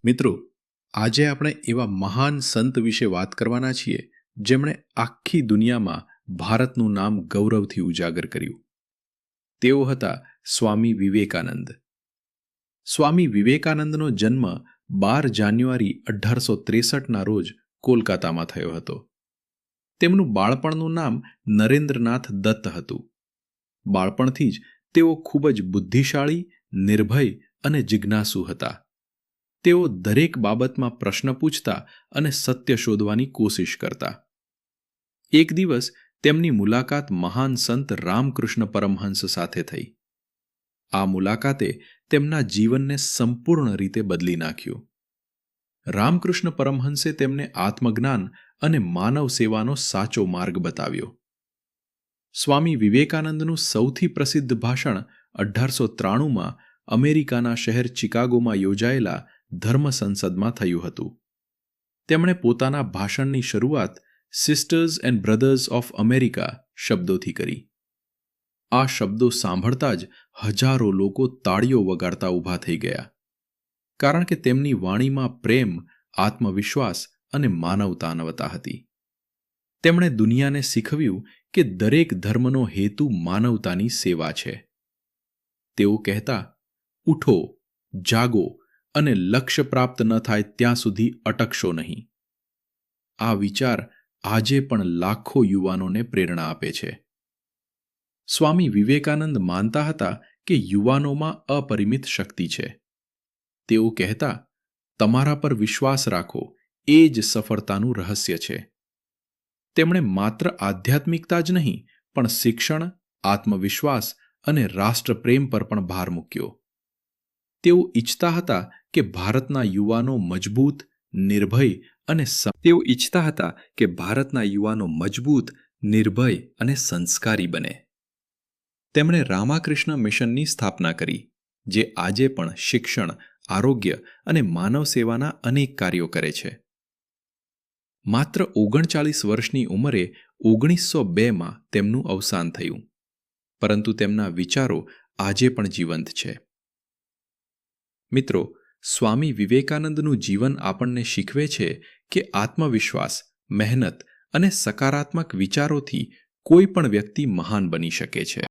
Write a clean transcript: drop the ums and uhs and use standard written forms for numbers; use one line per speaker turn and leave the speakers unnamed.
મિત્રો, આજે આપણે એવા મહાન સંત વિશે વાત કરવાના છીએ જેમણે આખી દુનિયામાં ભારતનું નામ ગૌરવથી ઉજાગર કર્યું. તેઓ હતા સ્વામી વિવેકાનંદ. સ્વામી વિવેકાનંદનો જન્મ 12 જાન્યુઆરી 1863ના રોજ કોલકાતામાં થયો હતો. તેમનું બાળપણનું નામ નરેન્દ્રનાથ દત્ત હતું. બાળપણથી જ તેઓ ખૂબ જ બુદ્ધિશાળી, નિર્ભય અને જિજ્ઞાસુ હતા. તેઓ દરેક બાબતમાં પ્રશ્ન પૂછતા અને સત્ય શોધવાની કોશિશ કરતા. એક દિવસ તેમની મુલાકાત મહાન સંત રામકૃષ્ણ પરમહંસ સાથે થઈ. આ મુલાકાતે તેમના જીવનને સંપૂર્ણ રીતે બદલી નાખ્યું. રામકૃષ્ણ પરમહંસે તેમને આત્મજ્ઞાન અને માનવ સેવાનો સાચો માર્ગ બતાવ્યો. સ્વામી વિવેકાનંદનું સૌથી પ્રસિદ્ધ ભાષણ 1893માં અમેરિકાના શહેર ચિકાગોમાં યોજાયેલા ધર્મ સંસદમાં થયું હતું. તેમણે પોતાના ભાષણની શરૂઆત sisters and brothers of America શબ્દોથી કરી. આ શબ્દો સાંભળતા જ હજારો લોકો તાળીઓ વગાડતા ઊભા થઈ ગયા, કારણ કે તેમની વાણીમાં પ્રેમ, આત્મવિશ્વાસ અને માનવતાનવતા હતી. તેમણે દુનિયાને શીખવ્યું કે દરેક ધર્મનો હેતુ માનવતાની સેવા છે. તેઓ કહેતા, ઉઠો, જાગો અને લક્ષ્ય પ્રાપ્ત ન થાય ત્યાં સુધી અટકશો નહીં. આ વિચાર આજે પણ લાખો યુવાનોને પ્રેરણા આપે છે. સ્વામી વિવેકાનંદ માનતા હતા કે યુવાનોમાં અપરિમિત શક્તિ છે. તેઓ કહેતા, તમારા પર વિશ્વાસ રાખો, એ જ સફળતાનું રહસ્ય છે. તેમણે માત્ર આધ્યાત્મિકતા જ નહીં પણ શિક્ષણ, આત્મવિશ્વાસ અને રાષ્ટ્રપ્રેમ પર પણ ભાર મૂક્યો. તેઓ ઈચ્છતા હતા કે ભારતના યુવાનો મજબૂત, નિર્ભય અને સંસ્કારી બને. તેમણે રામાકૃષ્ણ મિશનની સ્થાપના કરી, જે આજે પણ શિક્ષણ, આરોગ્ય અને માનવ સેવાના અનેક કાર્યો કરે છે. માત્ર 39 વર્ષની ઉંમરે 1902માં તેમનું અવસાન થયું, પરંતુ તેમના વિચારો આજે પણ જીવંત છે. મિત્રો, સ્વામી વિવેકાનંદનું જીવન આપણને શીખવે છે કે આત્મવિશ્વાસ, મહેનત અને સકારાત્મક વિચારોથી કોઈ પણ વ્યક્તિ મહાન બની શકે છે.